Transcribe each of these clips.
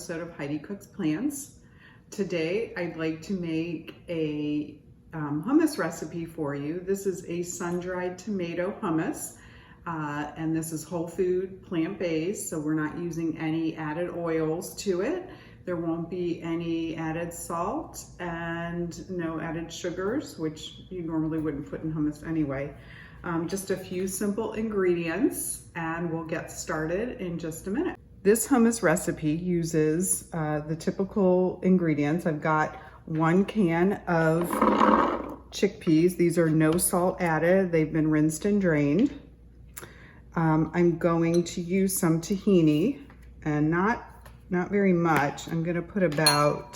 episode of Heidi Cooks Plants. Today I'd like to make a hummus recipe for you. This is a sun-dried tomato hummus and this is whole food, plant-based, so we're not using any added oils to it. There won't be any added salt and no added sugars, which you normally wouldn't put in hummus anyway. Just a few simple ingredients and we'll get started in just a minute. This hummus recipe uses the typical ingredients. I've got 1 can of chickpeas. These are no salt added. They've been rinsed and drained. I'm going to use some tahini and not very much. I'm gonna put about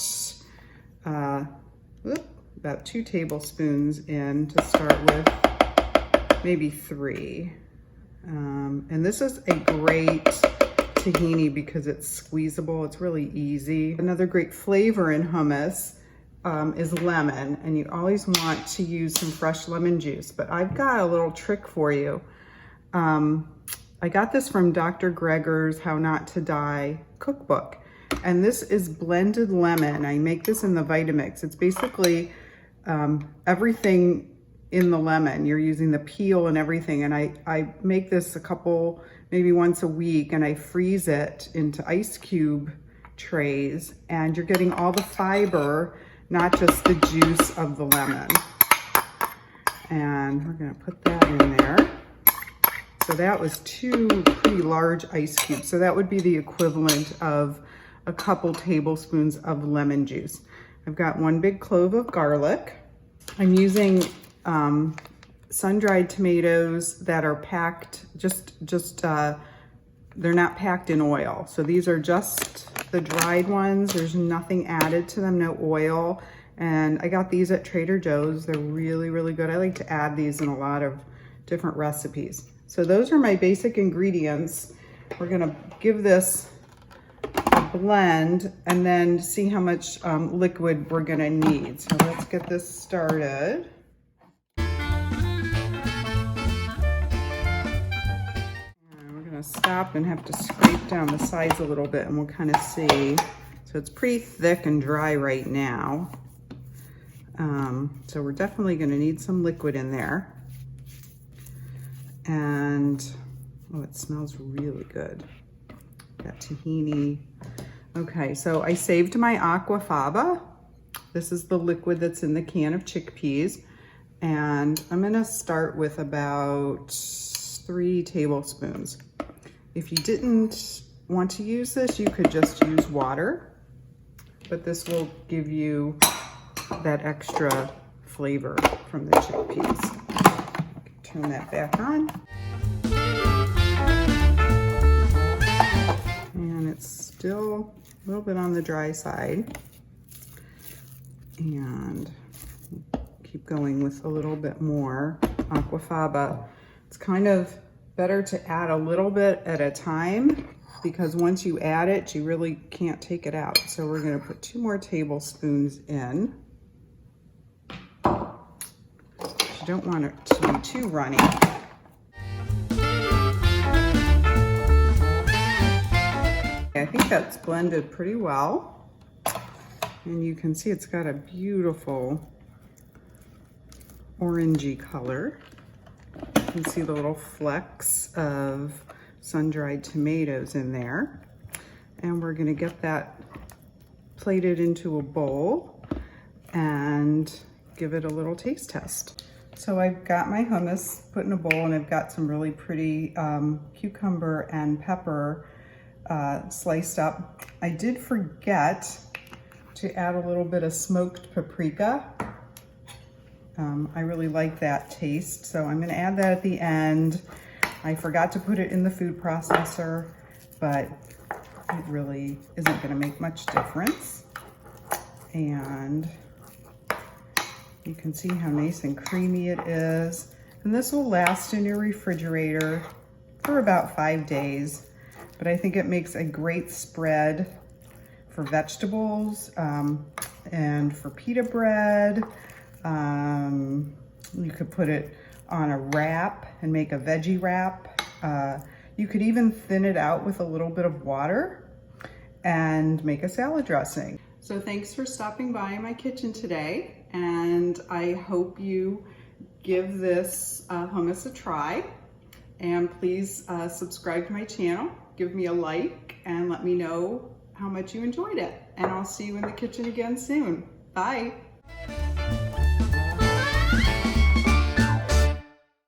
2 tablespoons in to start with, maybe 3. And this is a great tahini because it's squeezable, it's really easy. Another great flavor in hummus is lemon, and you always want to use some fresh lemon juice, but I've got a little trick for you. I got this from Dr. Greger's How Not to Die cookbook, and this is blended lemon. I make this in the Vitamix. It's basically everything in the lemon. You're using the peel and everything, and I make this maybe once a week, and I freeze it into ice cube trays, and you're getting all the fiber, not just the juice of the lemon. And we're gonna put that in there. So that was 2 pretty large ice cubes. So that would be the equivalent of a couple tablespoons of lemon juice. I've got 1 big clove of garlic. I'm using sun-dried tomatoes that are packed, they're not packed in oil. So these are just the dried ones. There's nothing added to them, no oil. And I got these at Trader Joe's. They're really, really good. I like to add these in a lot of different recipes. So those are my basic ingredients. We're gonna give this a blend and then see how much liquid we're gonna need. So let's get this started. Stop and have to scrape down the sides a little bit, and we'll kind of see. So it's pretty thick and dry right now. So we're definitely going to need some liquid in there. And oh, it smells really good. Got tahini. Okay, so I saved my aquafaba. This is the liquid that's in the can of chickpeas. And I'm going to start with about 3 tablespoons. If you didn't want to use this, you could just use water, but this will give you that extra flavor from the chickpeas. Turn that back on. And it's still a little bit on the dry side. And keep going with a little bit more aquafaba. It's kind of better to add a little bit at a time, because once you add it, you really can't take it out. So we're going to put 2 more tablespoons in. You don't want it to be too runny. I think that's blended pretty well. And you can see it's got a beautiful orangey color. You can see the little flecks of sun-dried tomatoes in there. And we're gonna get that plated into a bowl and give it a little taste test. So I've got my hummus put in a bowl, and I've got some really pretty cucumber and pepper sliced up. I did forget to add a little bit of smoked paprika. I really like that taste, so I'm gonna add that at the end. I forgot to put it in the food processor, but it really isn't gonna make much difference. And you can see how nice and creamy it is. And this will last in your refrigerator for about 5 days, but I think it makes a great spread for vegetables and for pita bread. You could put it on a wrap and make a veggie wrap. You could even thin it out with a little bit of water and make a salad dressing. So thanks for stopping by my kitchen today, and I hope you give this hummus a try. And please subscribe to my channel, give me a like, and let me know how much you enjoyed it. And I'll see you in the kitchen again soon. Bye.